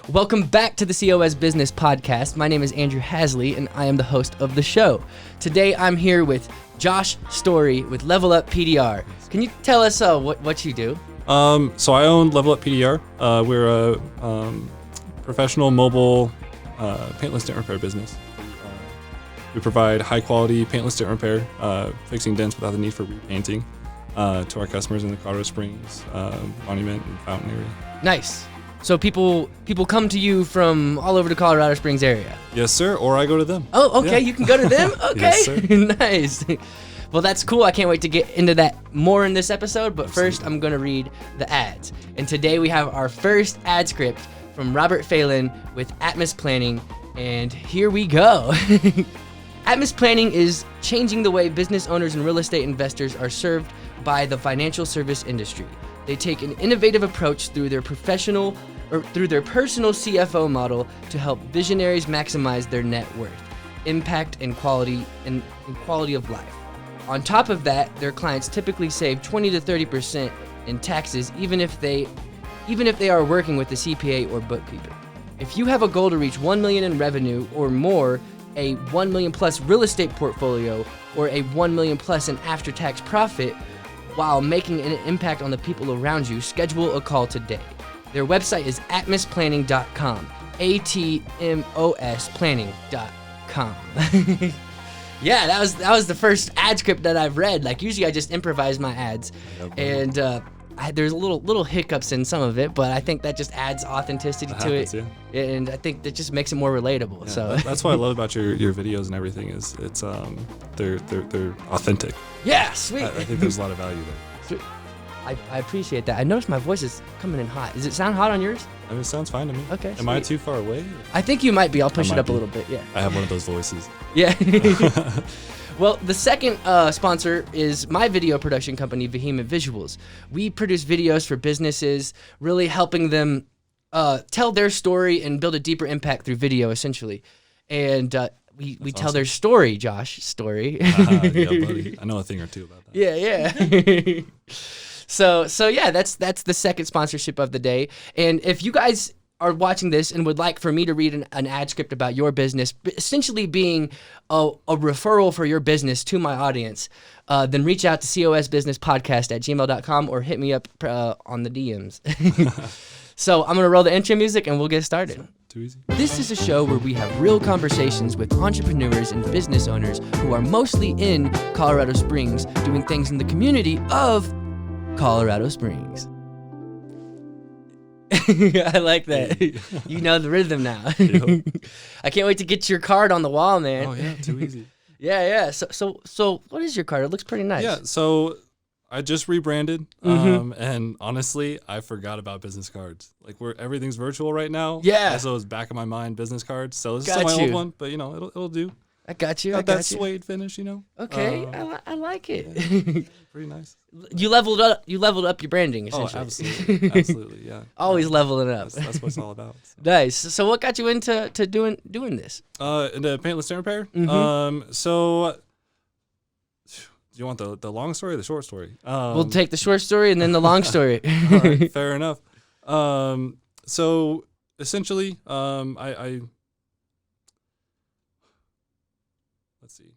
Welcome back to the COS Business Podcast. My name is Andrew Hasley, and I am the host of the show. Today, I'm here with Josh Story with Level Up PDR. Can you tell us what you do? So I own Level Up PDR. We're a professional mobile paintless dent repair business. We provide high-quality paintless dent repair, fixing dents without the need for repainting to our customers in the Colorado Springs, Monument, and Fountain area. Nice. So people come to you from all over the Colorado Springs area? Yes, sir, or I go to them. Oh, okay, yeah. You can go to them? Okay, yes, sir. Nice. Well, that's cool. I can't wait to get into that more in this episode, but Absolutely. First I'm going to read the ads. And today we have our first ad script from Robert Phelan with Atmos Planning, and here we go. Atmos Planning is changing the way business owners and real estate investors are served by the financial service industry. They take an innovative approach through their personal CFO model to help visionaries maximize their net worth, impact, and quality of life. On top of that, their clients typically save 20 to 30% in taxes, even if they are working with a CPA or bookkeeper. If you have a goal to reach $1 million in revenue or more, a $1 million plus real estate portfolio, or a $1 million plus in after-tax profit, while making an impact on the people around you, schedule a call today. Their website is atmosplanning.com, ATMOS planning.com. Yeah, that was the first ad script that I've read. Like, usually I just improvise my ads, and there's little hiccups in some of it, but I think that just adds authenticity to it, yeah. And I think that just makes it more relatable. Yeah, so that's what I love about your videos and everything is it's they're authentic. Yeah, sweet. I think there's a lot of value there. Sweet. I appreciate that. I noticed my voice is coming in hot. Does it sound hot on yours? I mean, it sounds fine to me. Okay. Am I too far away? I think you might be. I'll push it up a little bit. Yeah. I have one of those voices. Yeah. Well, the second sponsor is my video production company, Vehement Visuals. We produce videos for businesses, really helping them tell their story and build a deeper impact through video, essentially. And we tell their story, Josh. Story. Yeah, buddy. I know a thing or two about that. Yeah. So yeah, that's the second sponsorship of the day. And if you guys are watching this and would like for me to read an ad script about your business, essentially being a referral for your business to my audience, then reach out to cosbusinesspodcast@gmail.com or hit me up on the DMs. So I'm going to roll the intro music and we'll get started. Too easy. This is a show where we have real conversations with entrepreneurs and business owners who are mostly in Colorado Springs doing things in the community of Colorado Springs. I like that. You know the rhythm now. Yep. I can't wait to get your card on the wall, man. Oh yeah, too easy. Yeah. So what is your card? It looks pretty nice. Yeah, so I just rebranded, and honestly, I forgot about business cards. Like everything's virtual right now. Yeah. So it's back in my mind, business cards. So this is my old one, but it'll do. I got you. Got that suede finish, Okay, I like it. Yeah, pretty nice. You leveled up your branding, essentially. Oh, absolutely, yeah. Always leveling up. That's what it's all about. So. Nice. So what got you into doing this? Into paintless dent repair. So do you want the long story or the short story? We'll take the short story and then the long story. All right, fair enough. So essentially, I let's see.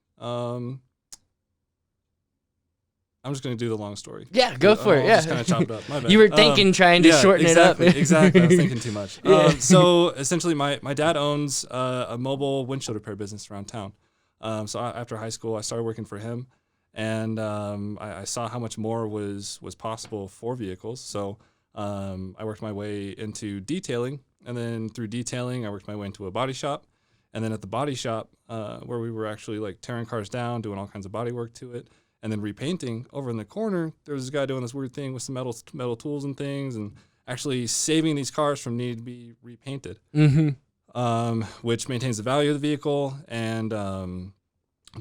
I'm just going to do the long story. Yeah, go for it. I'll just kind of chop it up. My bad. You were thinking, trying to shorten it up. Exactly. I was thinking too much. Yeah. So essentially, my dad owns a mobile windshield repair business around town. So after high school, I started working for him, and I saw how much more was possible for vehicles. So I worked my way into detailing, and then through detailing, I worked my way into a body shop. And then at the body shop, where we were actually like tearing cars down, doing all kinds of body work to it, and then repainting, over in the corner, there was this guy doing this weird thing with some metal tools and things, and actually saving these cars from needing to be repainted, which maintains the value of the vehicle and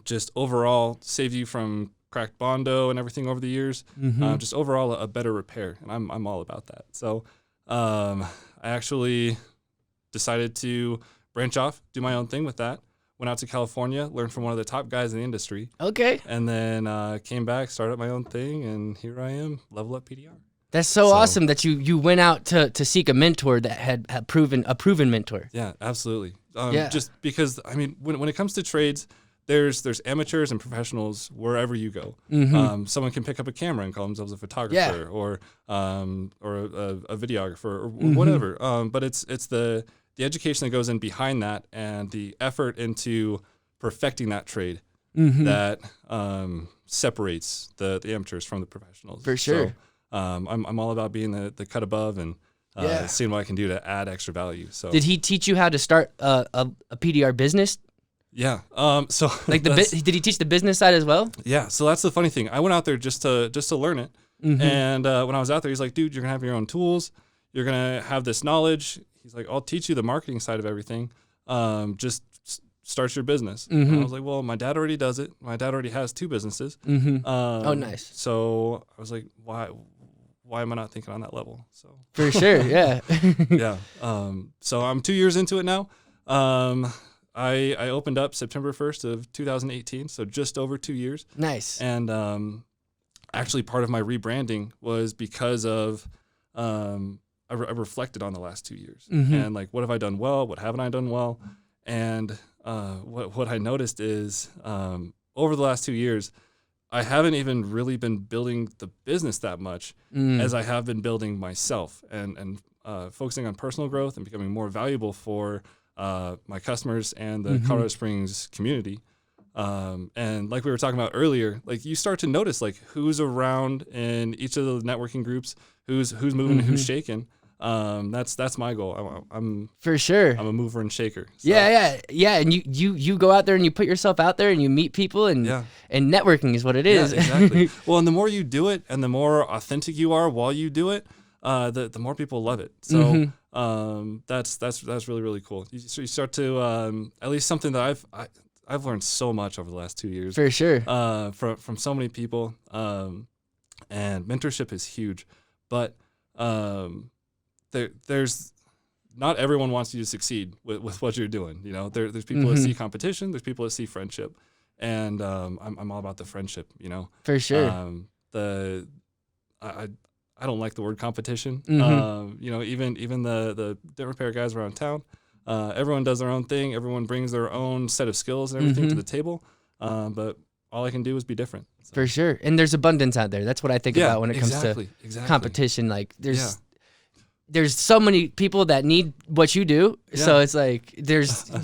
just overall saves you from cracked Bondo and everything over the years. Just overall a better repair, and I'm all about that. So I actually decided to branch off, do my own thing with that. Went out to California, learned from one of the top guys in the industry. Okay. And then came back, started my own thing, and here I am, Level Up PDR. That's so awesome that you went out to seek a mentor that had proven a proven mentor. Yeah, absolutely. Yeah. Just because, I mean, when it comes to trades, there's amateurs and professionals wherever you go. Someone can pick up a camera and call themselves a photographer or a videographer or whatever. But it's the education that goes in behind that and the effort into perfecting that trade that separates the amateurs from the professionals. For sure. So, I'm all about being the cut above and seeing what I can do to add extra value. So did he teach you how to start a PDR business? Yeah. So like did he teach the business side as well? Yeah. So that's the funny thing. I went out there just to learn it. And when I was out there, he's like, dude, you're gonna have your own tools. You're gonna have this knowledge. He's like, I'll teach you the marketing side of everything. Just start your business. And I was like, well, my dad already does it. My dad already has 2 businesses. Oh, nice. So I was like, why am I not thinking on that level? So for sure, yeah. Yeah. So I'm 2 years into it now. I opened up September 1st of 2018, so just over 2 years. Nice. And actually part of my rebranding was because of I reflected on the last 2 years and like, what have I done well? What haven't I done well? And what I noticed is over the last 2 years, I haven't even really been building the business that much as I have been building myself and focusing on personal growth and becoming more valuable for my customers and the Colorado Springs community. And like we were talking about earlier, like you start to notice like who's around in each of the networking groups, who's moving and who's shaking. That's my goal. I'm for sure. I'm a mover and shaker. So. Yeah. And you go out there and you put yourself out there and you meet people and networking is what it is. Yeah, exactly. Well, and the more you do it and the more authentic you are while you do it, the more people love it. So that's really, really cool. You start to at least something that I've learned so much over the last 2 years. For sure. From so many people. And mentorship is huge, but there's not everyone wants you to succeed with what you're doing. You know, there's people that see competition, there's people that see friendship, and I'm all about the friendship. You know, for sure. I don't like the word competition. You know, even the different repair guys around town, everyone does their own thing. Everyone brings their own set of skills and everything to the table. But all I can do is be different. So. For sure. And there's abundance out there. That's what I think about when it comes to competition. Like there's so many people that need what you do. Yeah. So it's like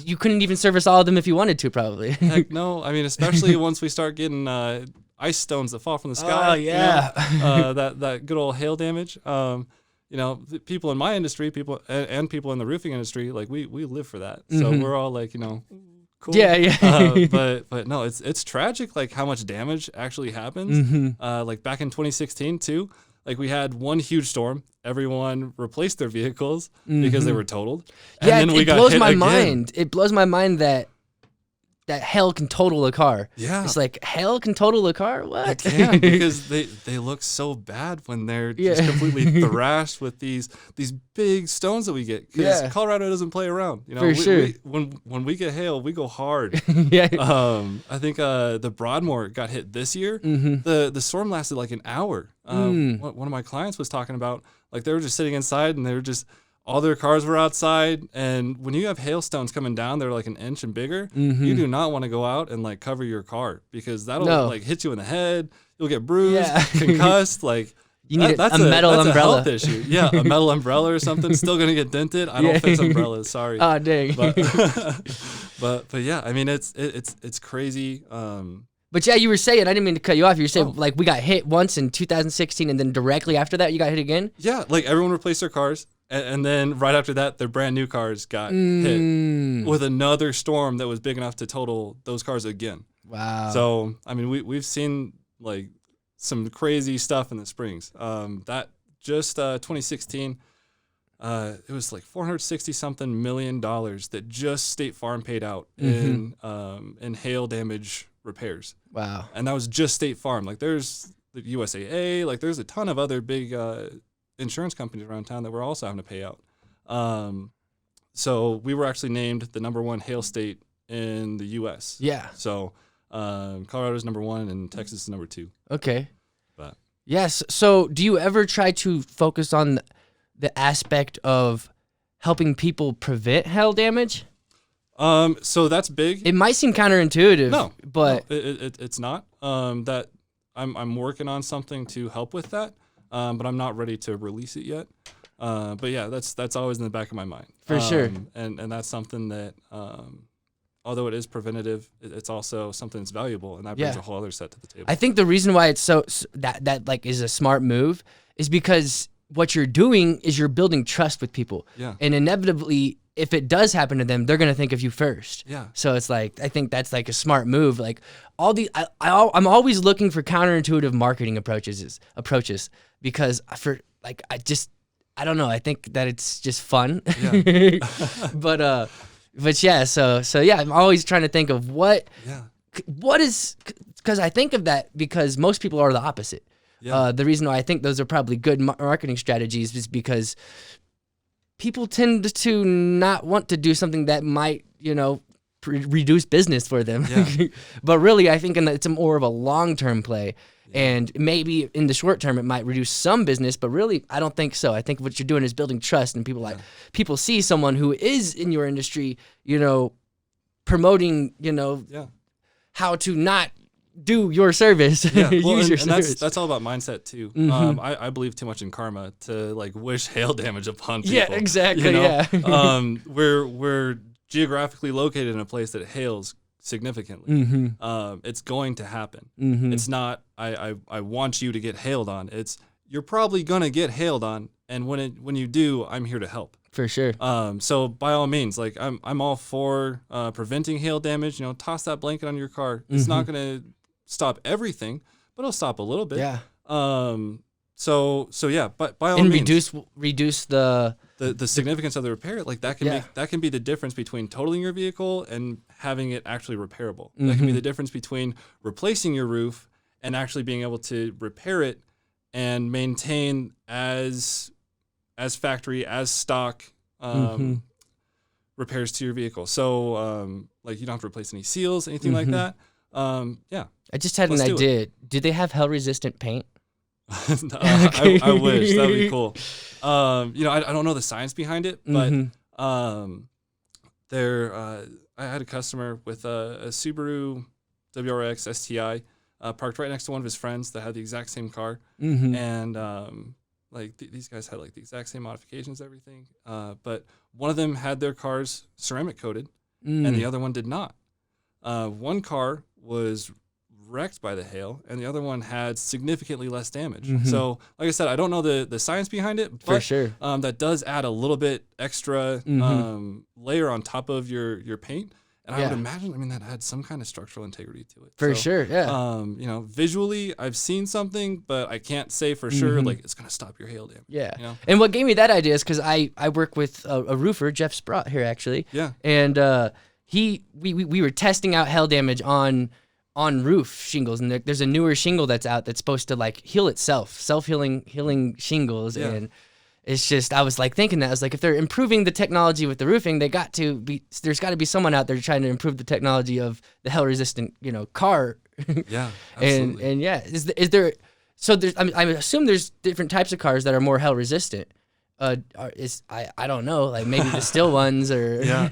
you couldn't even service all of them if you wanted to, probably. Heck no. I mean, especially once we start getting ice stones that fall from the sky. Oh yeah. You know, that good old hail damage. You know, people in my industry, people in the roofing industry, like we live for that. So we're all like, you know, cool. Yeah. But no, it's tragic, like how much damage actually happens. Like back in 2016 too, like we had one huge storm. Everyone replaced their vehicles because they were totaled. And yeah, then we it got blows hit my again. mind. It blows my mind that hail can total a car. Yeah. It's like, hail can total a car? What? It can, because they look so bad when they're just completely thrashed with these big stones that we get. Because Colorado doesn't play around. You know, for sure. When we get hail, we go hard. Yeah. I think the Broadmoor got hit this year. The storm lasted like an hour. One of my clients was talking about, like, they were just sitting inside and they were just, all their cars were outside, and when you have hailstones coming down, they're like an inch and bigger. You do not want to go out and like cover your car, because that'll like hit you in the head. You'll get bruised, concussed. Like you need that's a metal that's umbrella. A health issue. Yeah, a metal umbrella or something. Still gonna get dented. I don't fix umbrellas. Sorry. Oh dang. But yeah, I mean it's crazy. But yeah, you were saying, I didn't mean to cut you off. You were saying like we got hit once in 2016, and then directly after that you got hit again. Yeah, like everyone replaced their cars. And then right after that, their brand new cars got hit with another storm that was big enough to total those cars again. Wow. So, I mean, we've seen like some crazy stuff in the Springs. That just 2016, it was like $460-something million that just State Farm paid out in hail damage repairs. Wow. And that was just State Farm. Like there's the USAA, like there's a ton of other big insurance companies around town that we're also having to pay out. So we were actually named the #1 hail state in the U.S. Yeah. So Colorado's #1 and Texas is #2. Okay. But Yes. So do you ever try to focus on the aspect of helping people prevent hail damage? So that's big. It might seem counterintuitive, No, but no, it's not. That I'm working on something to help with that, but I'm not ready to release it yet. But yeah, that's always in the back of my mind. For sure. And that's something that, although it is preventative, it's also something that's valuable, and that brings Yeah. a whole other set to the table. I think the reason why it's that like is a smart move is because what you're doing is you're building trust with people. Yeah. And inevitably, if it does happen to them, they're gonna think of you first. Yeah. So it's like I think that's like a smart move. Like I'm always looking for counterintuitive marketing approaches because I don't know. I think that it's just fun. Yeah. But yeah. So yeah, I'm always trying to think of what is, because I think of that because most people are the opposite. Yeah. The reason why I think those are probably good marketing strategies is because people tend to not want to do something that might, reduce business for them. Yeah. But really, I think it's more of a long-term play. And maybe in the short term, it might reduce some business, but really, I don't think so. I think what you're doing is building trust, and people see someone who is in your industry, promoting, how to not do your service, Yeah, well, use your and service. that's all about mindset too. Mhm. I believe too much in karma to like wish hail damage upon people. Yeah, exactly. Yeah. We're geographically located in a place that hails significantly. Mm-hmm. It's going to happen. Mm-hmm. It's not I want you to get hailed on. It's you're probably gonna get hailed on, and when you do, I'm here to help. For sure. So by all means, like I'm all for preventing hail damage. Toss that blanket on your car. It's not gonna stop everything, but it'll stop a little bit. Yeah. So yeah, but by all And means, reduce the significance of the repair, like that can that can be the difference between totaling your vehicle and having it actually repairable. That can be the difference between replacing your roof and actually being able to repair it and maintain as factory, as stock repairs to your vehicle. So like you don't have to replace any seals, anything like that. Yeah. I just had an Let's do idea. Do they have hail resistant paint? I wish that would be cool. I don't know the science behind it, but I had a customer with a Subaru WRX STI parked right next to one of his friends that had the exact same car, and these guys had like the exact same modifications, everything. But one of them had their cars ceramic coated, and the other one did not. One car was wrecked by the hail, and the other one had significantly less damage. So, like I said, I don't know the science behind it, but For sure. That does add a little bit extra layer on top of your paint. And I would imagine, that adds some kind of structural integrity to it. For sure, yeah. Visually, I've seen something, but I can't say for sure, like, it's going to stop your hail damage. Yeah. And what gave me that idea is because I work with a roofer, Jeff Sprott here, actually. Yeah. And we were testing out hail damage on roof shingles, and there's a newer shingle that's out that's supposed to like heal itself, healing shingles. Yeah. And it's just, I was like thinking that, I was like, if they're improving the technology with the roofing, there's got to be someone out there trying to improve the technology of the hail resistant, car. Yeah, absolutely. and yeah, is there, so there's, I assume there's different types of cars that are more hail resistant. I don't know, like maybe the steel ones or. Yeah,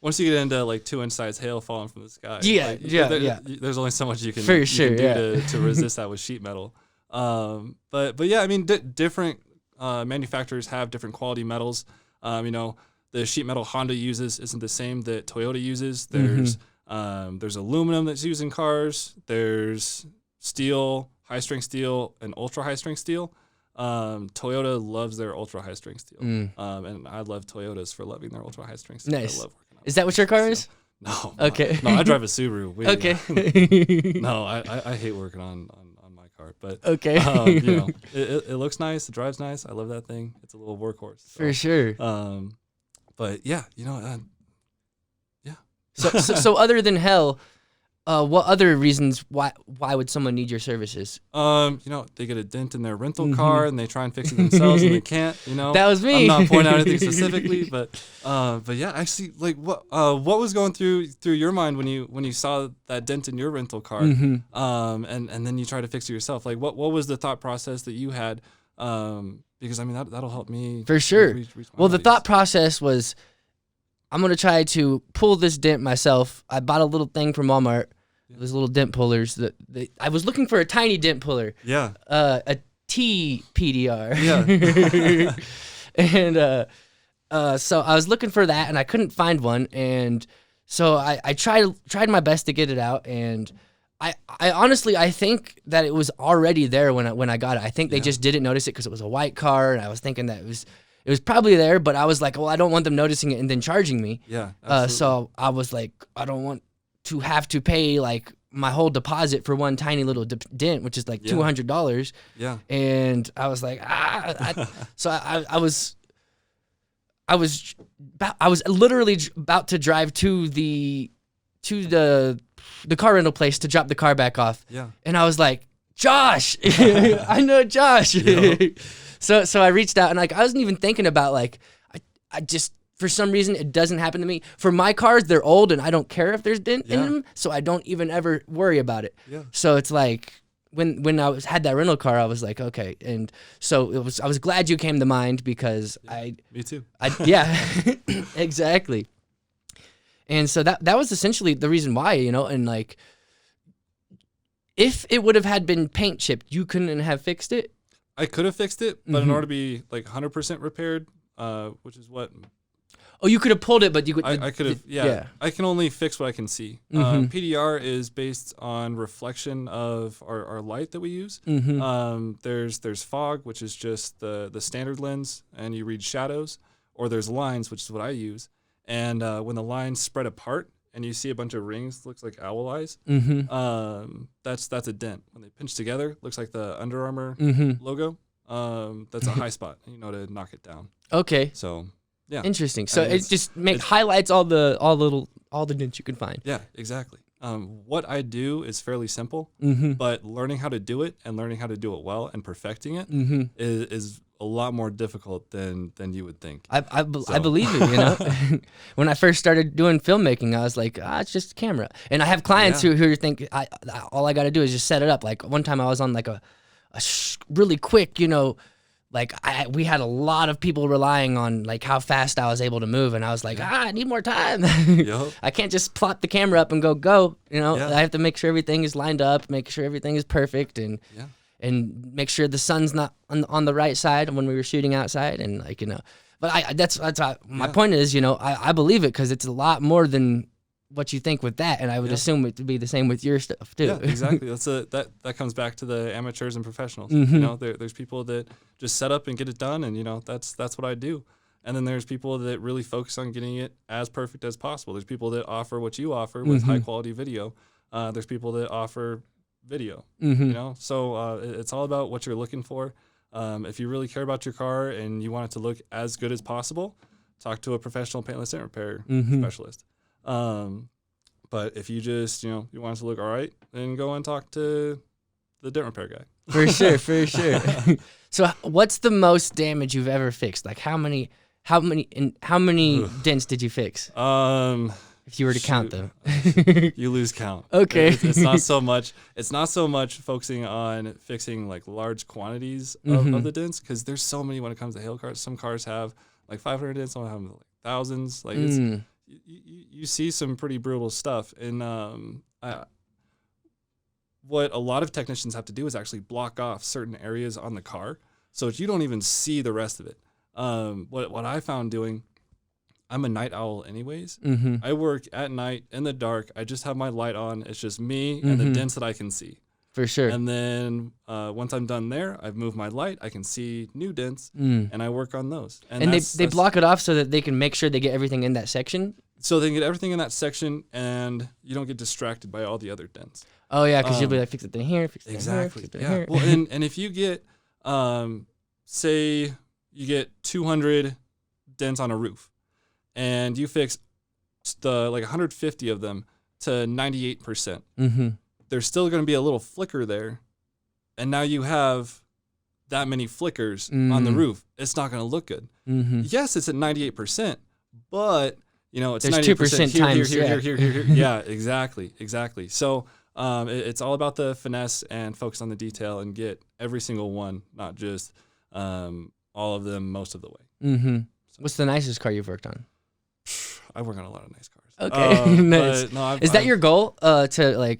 once you get into like 2-inch size hail falling from the sky, there's only so much you can, do to resist that with sheet metal. But yeah, different manufacturers have different quality metals. The sheet metal Honda uses isn't the same that Toyota uses. There's aluminum that's used in cars. There's steel, high strength steel, and ultra high strength steel. Toyota loves their ultra high strength steel, and I love Toyotas for loving their ultra high strength steel. Nice. I love working on Is that what your car is? No. Okay. No, I drive a Subaru. Okay. No, I hate working on my car, but Okay. it looks nice. It drives nice. I love that thing. It's a little workhorse. So, For sure. But yeah, So other than hell, What other reasons why would someone need your services? They get a dent in their rental car and they try and fix it themselves and they can't. That was me. I'm not pointing out anything specifically, but yeah, actually, like what was going through your mind when you saw that dent in your rental car, and then you try to fix it yourself? Like what was the thought process that you had? Because I mean that'll help me for sure. reach my Well, the audience. thought process was, I'm gonna try to pull this dent myself. I bought a little thing from Walmart. Those little dent pullers. I was looking for a tiny dent puller. Yeah. A T PDR. Yeah. And so I was looking for that, and I couldn't find one. And so I tried my best to get it out. And I honestly think that it was already there when I got it. I think they just didn't notice it because it was a white car, and I was thinking that it was probably there. But I was like, well, I don't want them noticing it and then charging me. Yeah. Absolutely. So I was like, I don't want to have to pay like my whole deposit for one tiny little dent, which is like $200. Yeah. And I was like, so I was literally about to drive to the car rental place to drop the car back off. Yeah. And I was like, Josh, I know Josh. So I reached out, and like I wasn't even thinking about like I just, for some reason, it doesn't happen to me. For my cars, they're old, and I don't care if there's dent in them, so I don't even ever worry about it. Yeah. So it's like when I had that rental car, I was like, okay, and so I was glad you came to mind because Me too. Yeah, exactly. And so that was essentially the reason why, and like if it would have had been paint chipped, you couldn't have fixed it. I could have fixed it, but in order to be like 100% repaired, which is what. Oh, you could have pulled it, but you could. I could have. Yeah. I can only fix what I can see. PDR is based on reflection of our light that we use. There's fog, which is just the standard lens, and you read shadows. Or there's lines, which is what I use. And when the lines spread apart and you see a bunch of rings, looks like owl eyes. That's a dent. When they pinch together, looks like the Under Armour logo. That's a high spot. To knock it down. Okay. So. Yeah. Interesting. So it just highlights all the dents you can find. Yeah, exactly. What I do is fairly simple, but learning how to do it and learning how to do it well and perfecting it is a lot more difficult than you would think. I believe it. When I first started doing filmmaking, I was like, it's just a camera. And I have clients who think all I got to do is just set it up. Like one time I was on like a really quick, like we had a lot of people relying on like how fast I was able to move, and I was like, I need more time. I can't just plop the camera up and go. I have to make sure everything is lined up, make sure everything is perfect, and make sure the sun's not on the right side when we were shooting outside, and like But that's my point is, I believe it because it's a lot more than what you think with that, and I would assume it to be the same with your stuff too. Yeah, exactly. That comes back to the amateurs and professionals. There's people that just set up and get it done, and that's what I do. And then there's people that really focus on getting it as perfect as possible. There's people that offer what you offer with high quality video. There's people that offer video. So it's all about what you're looking for. If you really care about your car and you want it to look as good as possible, talk to a professional paintless dent repair specialist. But if you just, you want it to look all right, then go and talk to the dent repair guy. For sure. So what's the most damage you've ever fixed? Like how many dents did you fix? If you were to count them. You lose count. Okay. It's not so much focusing on fixing like large quantities of the dents, because there's so many when it comes to hail cars. Some cars have like 500 dents, some have like thousands. Like it's you see some pretty brutal stuff. And what a lot of technicians have to do is actually block off certain areas on the car so that you don't even see the rest of it. What I found doing, I'm a night owl anyways. I work at night in the dark. I just have my light on. It's just me and the dents that I can see. For sure. And then once I'm done there, I've moved my light. I can see new dents, and I work on those. And they block it off so that they can make sure they get everything in that section? So they can get everything in that section, and you don't get distracted by all the other dents. Oh, yeah, because you'll be like, fix it in here, fix it exactly. in here, Well, and if you get, say you get 200 dents on a roof, and you fix like 150 of them, to 98%. Mm-hmm. There's still going to be a little flicker there, and now you have that many flickers on the roof. It's not going to look good. Mm-hmm. Yes, it's at 98%, but it's There's 98% 2% times, here. Yeah, exactly. So it's all about the finesse and focus on the detail and get every single one, not just all of them most of the way. Mm-hmm. What's the nicest car you've worked on? I work on a lot of nice cars. Okay, nice. But no, Is that your goal to like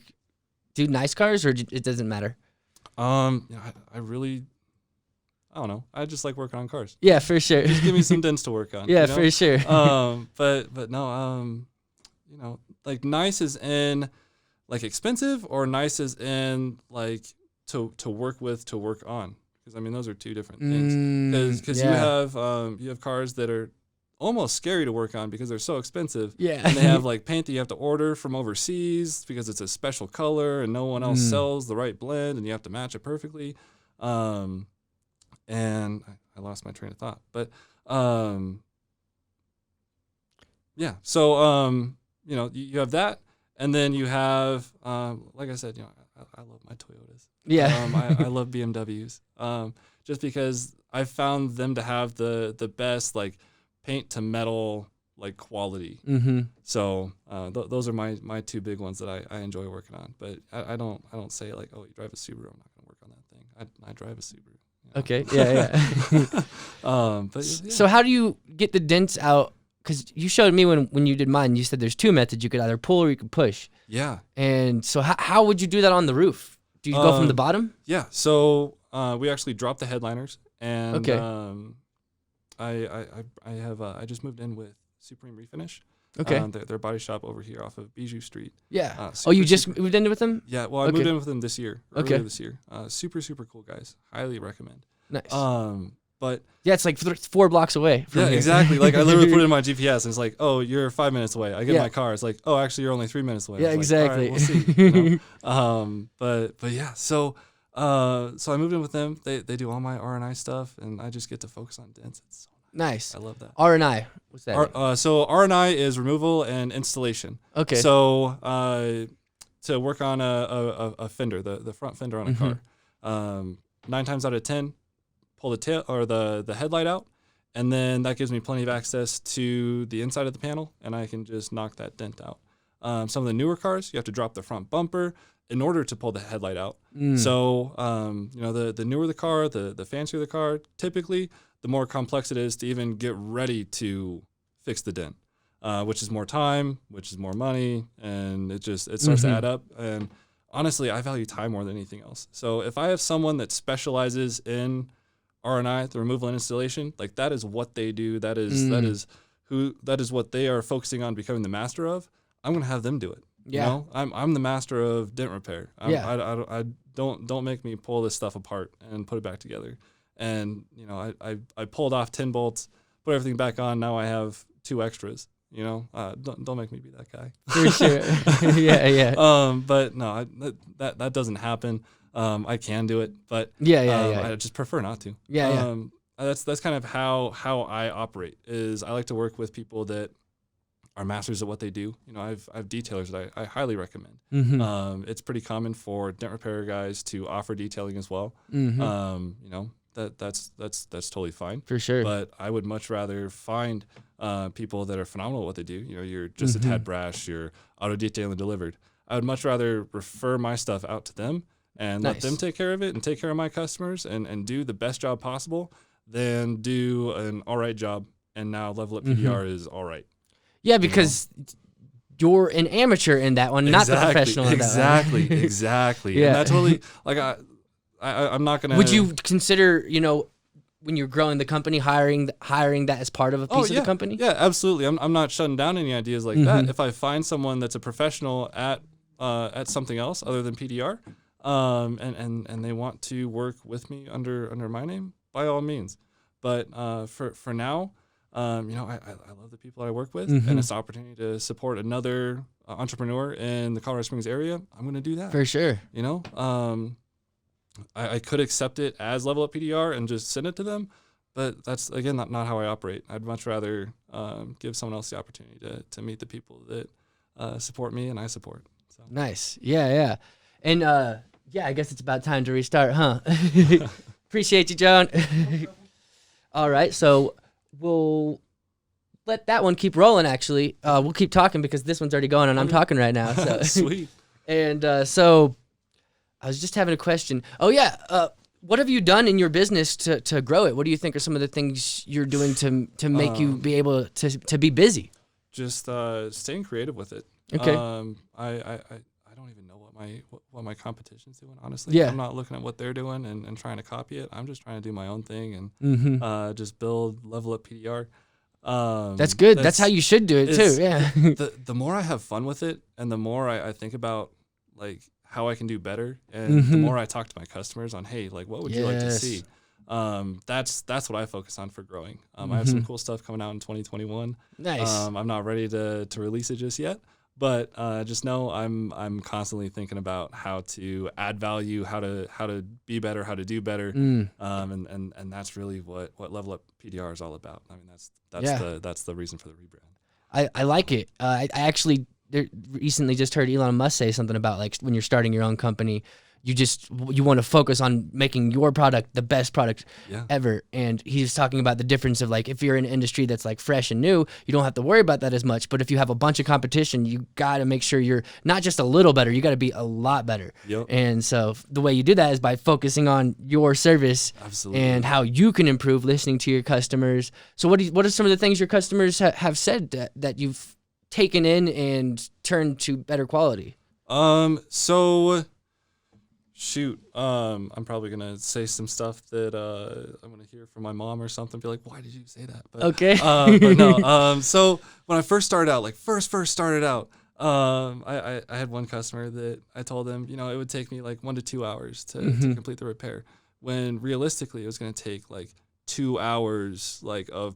do nice cars, or it doesn't matter? I really, I don't know. I just like working on cars. Yeah, for sure. Just give me some dents to work on. Yeah, for sure. But no, like nice is in like expensive, or nice is in like to work with, to work on. Because I mean, those are two different things. Because you have cars that are almost scary to work on because they're so expensive. Yeah. And they have like paint that you have to order from overseas because it's a special color and no one else sells the right blend, and you have to match it perfectly. And I lost my train of thought, but yeah. So you have that, and then you have like I said, I love my Toyotas. Yeah. I love BMWs. Just because I found them to have the best like paint to metal like quality. Mm-hmm. So those are my two big ones that I enjoy working on. But I don't say like, oh, you drive a Subaru, I'm not gonna work on that thing. I drive a Subaru. Okay. Yeah. But yeah. So how do you get the dents out? Because you showed me when you did mine, you said there's two methods. You could either pull or you could push. Yeah. And so how would you do that on the roof? Do you go from the bottom? Yeah. So we actually dropped the headliners, and okay. I just moved in with Supreme Refinish. Okay. Their body shop over here off of Bijou Street. Yeah. You just moved in with them? Yeah. Well, I moved in with them this year. Earlier this year. Super cool guys. Highly recommend. Nice. But yeah, it's like 4 blocks away. From here. Exactly. Like I literally put it in my GPS, and it's like, oh, you're 5 minutes away. I get in Yeah. my car. It's like, oh, actually, you're only 3 minutes away. Yeah, exactly. Like, all right, we'll see. But yeah. So I moved in with them. They do all my R&I stuff, and I just get to focus on dents. It's so nice. I love that. R&I. What's that? So R&I is removal and installation. Okay. So to work on a fender, the front fender on a car, 9 times out of 10, pull the tail or the headlight out, and then that gives me plenty of access to the inside of the panel, and I can just knock that dent out. Some of the newer cars, you have to drop the front bumper in order to pull the headlight out. So the newer the car, the fancier the car, typically the more complex it is to even get ready to fix the dent, which is more time, which is more money, and it starts to add up. And honestly, I value time more than anything else. So if I have someone that specializes in R&I, the removal and installation, like that is what they do. That is what they are focusing on becoming the master of. I'm gonna have them do it. Yeah. I'm the master of dent repair. Yeah. Don't make me pull this stuff apart and put it back together. And I pulled off 10 bolts, put everything back on. Now I have 2 extras. Don't make me be that guy. For sure. Yeah. But no, that doesn't happen. I can do it, but yeah. I just prefer not to. Yeah. That's kind of how I operate. Is I like to work with people that are masters at what they do. I have detailers that I highly recommend. It's pretty common for dent repair guys to offer detailing as well. That's totally fine. For sure. But I would much rather find people that are phenomenal at what they do. You're just a tad brash, you're auto detailing delivered. I would much rather refer my stuff out to them and let them take care of it and take care of my customers and do the best job possible than do an all right job. And now Level Up PDR is all right. Yeah, because you're an amateur in that one, not the professional in that one. Exactly. Yeah. And that totally, like, I'm not going to. Would you consider, when you're growing the company, hiring that as part of a piece of the company? Yeah, absolutely. I'm not shutting down any ideas like that. If I find someone that's a professional at something else other than PDR, and they want to work with me under my name, by all means. But for now, I love the people I work with, and it's an opportunity to support another entrepreneur in the Colorado Springs area. I'm going to do that. For sure. I could accept it as Level Up PDR and just send it to them, but that's, again, not how I operate. I'd much rather give someone else the opportunity to meet the people that support me and I support. So. Nice. Yeah. And yeah, I guess it's about time to restart, huh? Appreciate you, John. All right, so we'll let that one keep rolling, actually. We'll keep talking because this one's already going and I'm talking right now. So. Sweet. And so I was just having a question. Oh, yeah. What have you done in your business to grow it? What do you think are some of the things you're doing to make you be able to be busy? Just staying creative with it. Okay. I don't even know what my competition's doing, honestly. Yeah. I'm not looking at what they're doing and trying to copy it. I'm just trying to do my own thing and just level up PDR. That's good. That's how you should do it too. Yeah. The more I have fun with it and the more I think about like how I can do better and the more I talk to my customers on, hey, like what would you like to see? That's what I focus on for growing. I have some cool stuff coming out in 2021. Nice. I'm not ready to release it just yet, but just know I'm constantly thinking about how to add value, how to be better, how to do better, and that's really what Level Up PDR is all about. I mean, that's the reason for the rebrand. I like it. I actually recently just heard Elon Musk say something about like when you're starting your own company, you want to focus on making your product the best product ever. And he's talking about the difference of like if you're in an industry that's like fresh and new, you don't have to worry about that as much. But if you have a bunch of competition, you got to make sure you're not just a little better, you got to be a lot better. Yep. And so the way you do that is by focusing on your service and how you can improve, listening to your customers. So what are some of the things your customers have said that you've taken in and turned to better quality? Shoot, I'm probably gonna say some stuff that I'm gonna hear from my mom or something. Be like, why did you say that? But, okay. But no. So when I first started out, I had one customer that I told him, it would take me like 1 to 2 hours to complete the repair. When realistically, it was gonna take like 2 hours, like of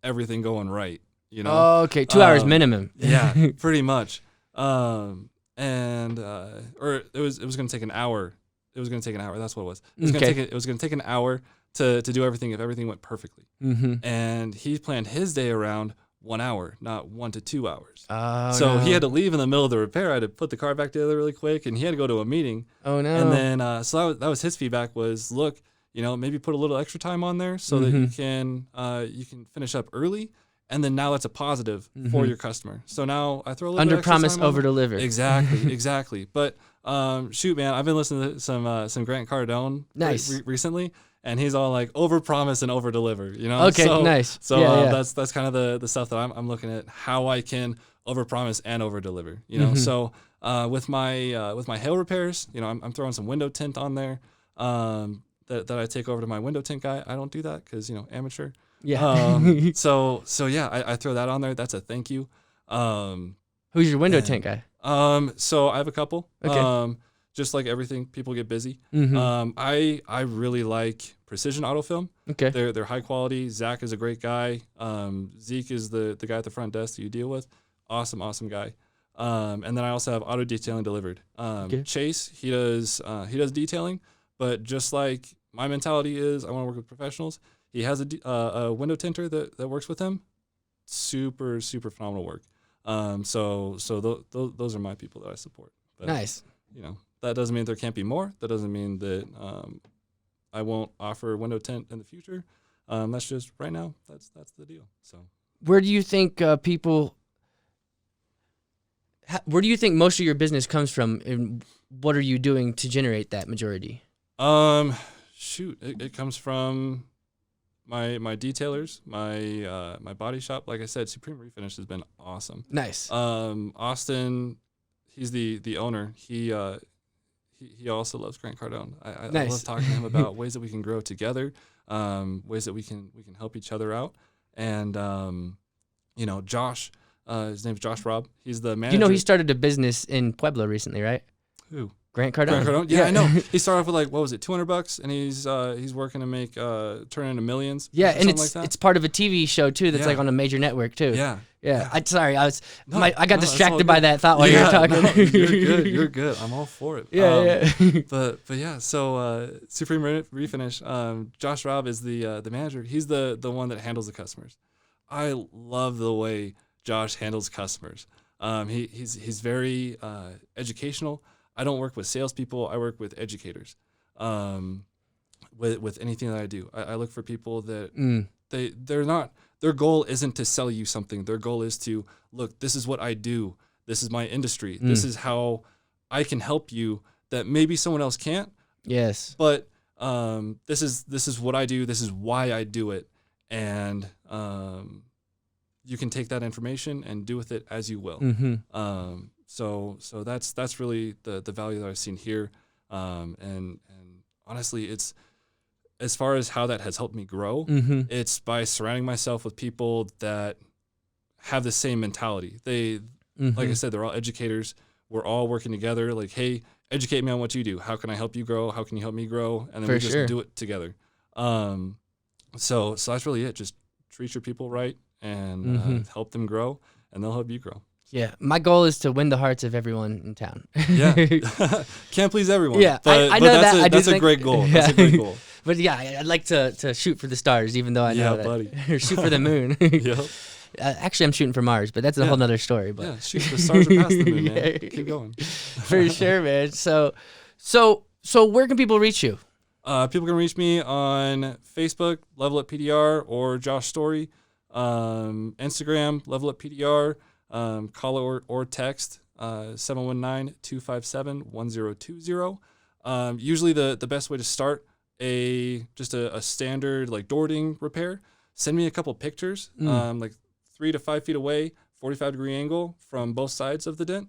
everything going right. Oh, okay, 2 hours minimum. Yeah, pretty much. Or it was going to take an hour. It was going to take an hour. That's what it was. It was going to take an hour to do everything if everything went perfectly. And he planned his day around 1 hour, not 1 to 2 hours. Oh, so he had to leave in the middle of the repair. I had to put the car back together really quick, and he had to go to a meeting. Oh no! And then so that was his feedback was, look, maybe put a little extra time on there so that you can finish up early. And then now that's a positive for your customer. So now I throw a little under bit extra promise, time over deliver. Exactly. But shoot, man, I've been listening to some Grant Cardone recently, and he's all like over promise and over deliver. Okay, so, nice. So that's kind of the stuff that I'm looking at, how I can over promise and over deliver. So with my hail repairs, I'm throwing some window tint on there that I take over to my window tint guy. I don't do that because amateur. Yeah. So yeah, I throw that on there. That's a thank you. Who's your window tint guy? So I have a couple. Okay. Just like everything, people get busy. Mm-hmm. I really like Precision Autofilm. Okay. They're high quality. Zach is a great guy. Zeke is the guy at the front desk that you deal with. Awesome guy. And then I also have Auto Detailing Delivered. Okay. Chase, he does detailing, but just like my mentality is, I want to work with professionals. He has a window tinter that works with him. Super phenomenal work. So those are my people that I support. But, nice. That doesn't mean there can't be more. That doesn't mean that I won't offer window tint in the future. That's just right now. That's the deal. So where do you think where do you think most of your business comes from, and what are you doing to generate that majority? Shoot, it comes from my detailers, my body shop. Like I said, Supreme Refinish has been awesome. Nice. Austin, he's the owner. He also loves Grant Cardone. I love talking to him about ways that we can grow together, ways that we can help each other out. And Josh, his name's Josh Robb. He's the manager. He started a business in Pueblo recently, right? Who? Grant Cardone. Yeah, I know. He started off with like, what was it, $200, and he's working to make turn into millions. Yeah, and it's part of a TV show too that's like on a major network too. Yeah. I got distracted by that thought while you were talking. No, you're good. I'm all for it. Yeah. But yeah, so Supreme Refinish, Josh Robb is the manager. He's the one that handles the customers. I love the way Josh handles customers. He's very educational. I don't work with salespeople. I work with educators. With anything that I do, I look for people that they're not. Their goal isn't to sell you something. Their goal is to look. This is what I do. This is my industry. This is how I can help you that maybe someone else can't. Yes. But this is what I do. This is why I do it, and you can take that information and do with it as you will. So that's really the value that I've seen here, and honestly, it's as far as how that has helped me grow. It's by surrounding myself with people that have the same mentality. They, like I said, they're all educators. We're all working together. Like, hey, educate me on what you do. How can I help you grow? How can you help me grow? And then we just do it together. So that's really it. Just treat your people right and help them grow, and they'll help you grow. Yeah, my goal is to win the hearts of everyone in town. Yeah, can't please everyone. Yeah, but, I know but that. That's a great goal. That's a great goal. But yeah, I'd like to shoot for the stars, even though I know that. buddy. Or shoot for the moon. Yep. Actually, I'm shooting for Mars, but that's a whole nother story. But yeah, shoot, the stars are past the moon, man. Keep going. For sure, man. So where can people reach you? People can reach me on Facebook, Level Up PDR, or Josh Story. Instagram, Level Up PDR. Call or text 719-257-1020. Usually the best way to start just a standard like door ding repair, send me a couple pictures, like 3 to 5 feet away, 45-degree angle from both sides of the dent.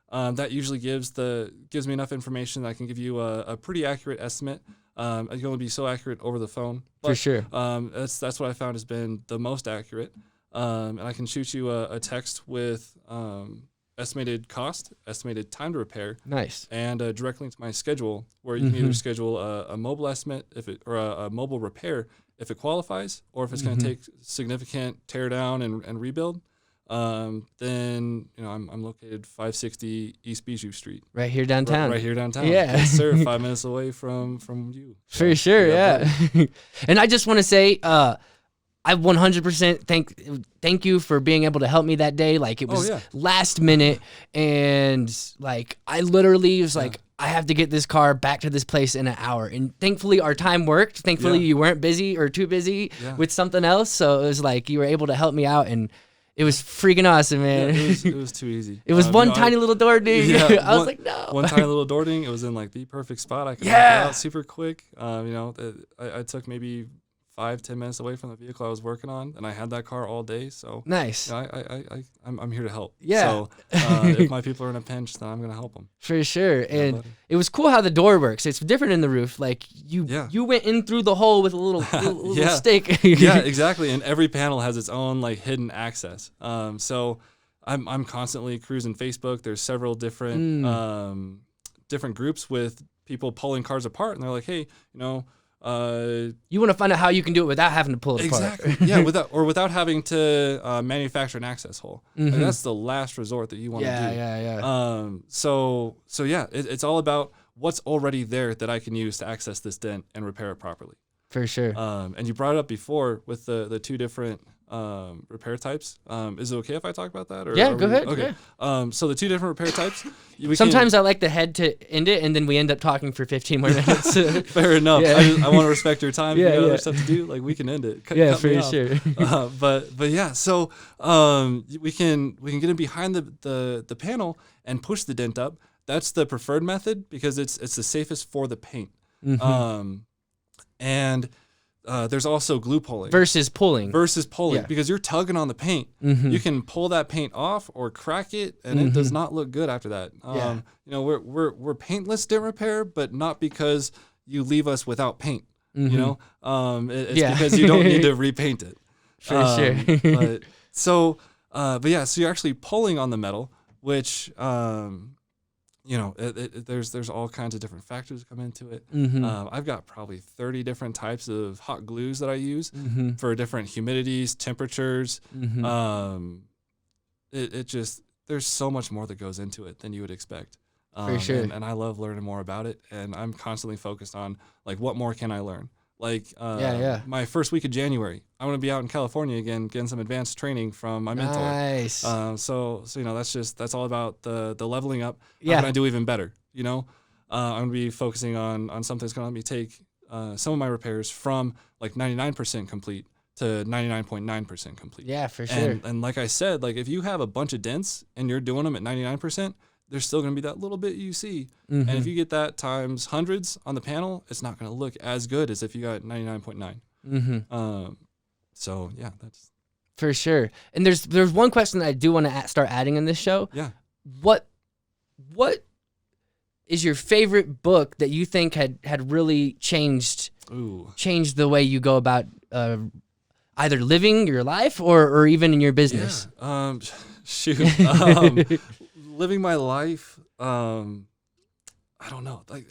That usually gives me enough information that I can give you a pretty accurate estimate. I can only be so accurate over the phone. But, for sure. That's what I found has been the most accurate. And I can shoot you a text with estimated cost, estimated time to repair. Nice. And a direct link to my schedule, where you can either schedule a mobile estimate or a mobile repair if it qualifies, or if it's going to take significant tear down and rebuild. Then I'm located 560 East Bijou Street. Right here downtown. Right here downtown. Yeah. Yes, sir. 5 minutes away from you. For sure, yeah. And I just want to say, I 100% thank you for being able to help me that day. Like, it was last minute, and like I literally was like, I have to get this car back to this place in an hour. And thankfully our time worked. Thankfully you weren't busy or too busy with something else. So it was like you were able to help me out, and it was freaking awesome, man. Yeah, it was too easy. It was one tiny little door ding. I was like, no. One tiny little door ding. It was in like the perfect spot. I could knock it out super quick. I took maybe 5-10 minutes away from the vehicle I was working on, and I had that car all day. So nice. I'm here to help. Yeah. So if my people are in a pinch, then I'm gonna help them. For sure. And it was cool how the door works. It's different in the roof. Like you went in through the hole with a little stick. Yeah, exactly. And every panel has its own like hidden access. So I'm constantly cruising Facebook. There's several different different groups with people pulling cars apart, and they're like, hey, you want to find out how you can do it without having to pull it apart. Exactly. Yeah, without having to manufacture an access hole. Like, that's the last resort that you want to do. Yeah. So it's all about what's already there that I can use to access this dent and repair it properly. For sure. And you brought it up before with the two different repair types. Is it okay if I talk about that? Or yeah, go ahead. Okay. Yeah. So the two different repair types. Sometimes I like the head to end it, and then we end up talking for 15 more minutes. Fair enough. Yeah. I want to respect your time. If you got other stuff to do, like we can end it. Cut for me sure. But yeah, so we can get in behind the panel and push the dent up. That's the preferred method because it's the safest for the paint. And there's also glue pulling. Versus pulling. Because you're tugging on the paint. You can pull that paint off or crack it, and it does not look good after that. We're paintless dent repair, but not because you leave us without paint. It's because you don't need to repaint it. For sure. So you're actually pulling on the metal, which there's all kinds of different factors that come into it. I've got probably 30 different types of hot glues that I use for different humidities, temperatures. There's so much more that goes into it than you would expect. For sure. And I love learning more about it, and I'm constantly focused on like what more can I learn. Like Yeah. my first week of January, I want to be out in California again, getting some advanced training from my mentor. Nice. So that's all about the leveling up. How Yeah. can I do even better? I'm gonna be focusing on something that's gonna let me take some of my repairs from like 99% complete to 99.9% complete. Yeah, for sure. And like I said, like if you have a bunch of dents and you're doing them at 99%, there's still going to be that little bit you see. Mm-hmm. And if you get that times hundreds on the panel, it's not going to look as good as if you got 99.9. Mm-hmm. So yeah, that's For sure. And there's one question that I do want to start adding in this show. Yeah. What is your favorite book that you think had really changed the way you go about either living your life or even in your business? Yeah. Living my life. I don't know. Like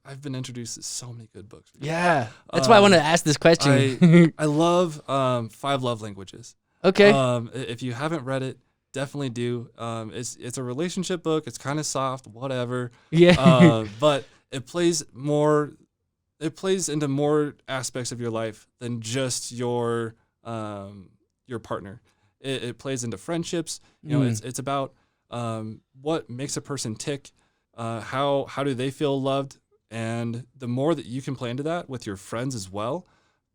I've been introduced to so many good books. Yeah. That's why I wanted to ask this question. I love 5 Love Languages. Okay. If you haven't read it, definitely do. It's a relationship book. It's kind of soft, whatever. Yeah. But it plays into more aspects of your life than just your partner. It plays into friendships. It's about what makes a person tick. How do they feel loved? And the more that you can play into that with your friends as well,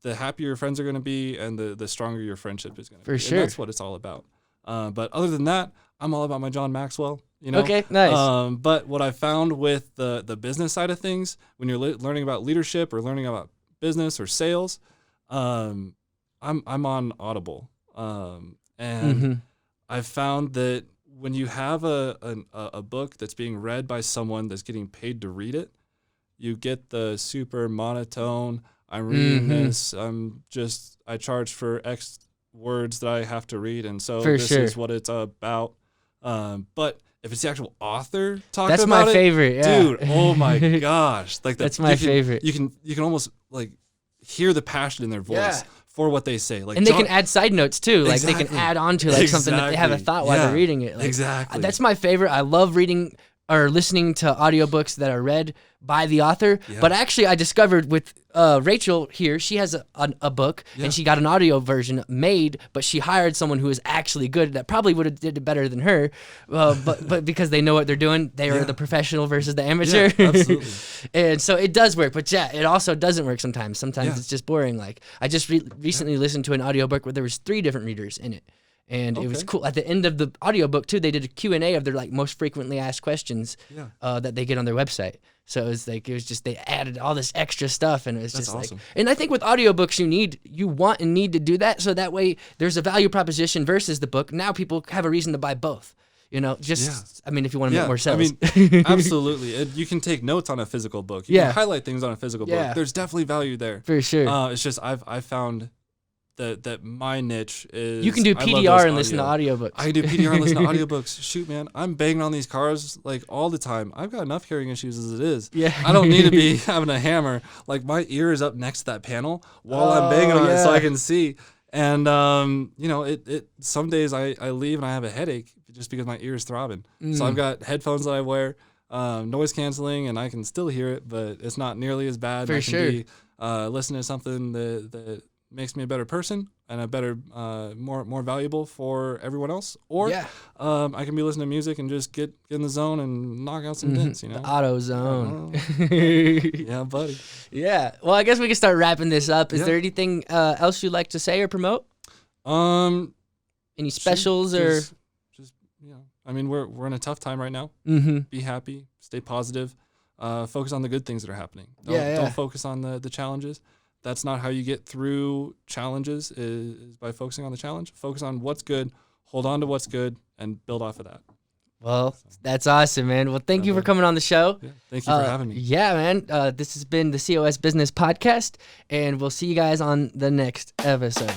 the happier your friends are going to be, and the stronger your friendship is going to be. For sure. And that's what it's all about. But other than that, I'm all about my John Maxwell. Okay, nice. But what I found with the business side of things, when you're learning about leadership or learning about business or sales, I'm on Audible, and I've found that when you have a book that's being read by someone that's getting paid to read it, you get the super monotone. I'm reading this. I charge for X words that I have to read, and so this is what it's about. But if it's the actual author talking That's about my it, favorite, yeah. dude. Oh my gosh, like that's my favorite. You can almost like hear the passion in their voice for what they say. Like, and they can add side notes too. Like they Exactly. can add on to like something that they have a thought while they're reading it. Like, Exactly. That's my favorite. I love reading or listening to audiobooks that are read by the author. Yeah. But actually I discovered with Rachel here, she has a book and she got an audio version made, but she hired someone who is actually good that probably would have did it better than her. But because they know what they're doing, they are the professional versus the amateur. Yeah, absolutely. And so it does work, but yeah, it also doesn't work sometimes. Sometimes it's just boring. Like I just recently listened to an audiobook where there was 3 different readers in it. And it was cool. At the end of the audiobook too, they did a Q&A of their like most frequently asked questions that they get on their website. So it was just they added all this extra stuff, and it was That's just awesome. like. And I think with audiobooks you want and need to do that, so that way there's a value proposition versus the book. Now people have a reason to buy both. I mean, if you want to make more sales. I mean, absolutely. You can take notes on a physical book. You can highlight things on a physical book. There's definitely value there. For sure. It's just I've found that my niche is... You can do PDR and listen to audiobooks. I can do PDR and listen to audiobooks. Shoot, man, I'm banging on these cars like all the time. I've got enough hearing issues as it is. Yeah. I don't need to be having a hammer. Like my ear is up next to that panel while I'm banging on it so I can see. And, some days I leave and I have a headache just because my ear is throbbing. So I've got headphones that I wear, noise canceling, and I can still hear it, but it's not nearly as bad. For sure. Be listening to something that makes me a better person and a better, more valuable for everyone else. Or I can be listening to music and just get in the zone and knock out some dents, The auto zone. Yeah, buddy. Yeah. Well, I guess we can start wrapping this up. Is there anything else you'd like to say or promote? Any specials or? Just I mean, we're in a tough time right now. Be happy, stay positive, focus on the good things that are happening. Don't focus on the challenges. That's not how you get through challenges, is by focusing on the challenge. Focus on what's good, hold on to what's good, and build off of that. Well, that's awesome, man. Well, thank you for coming on the show. Yeah, thank you for having me. Yeah, man. This has been the COS Business Podcast, and we'll see you guys on the next episode.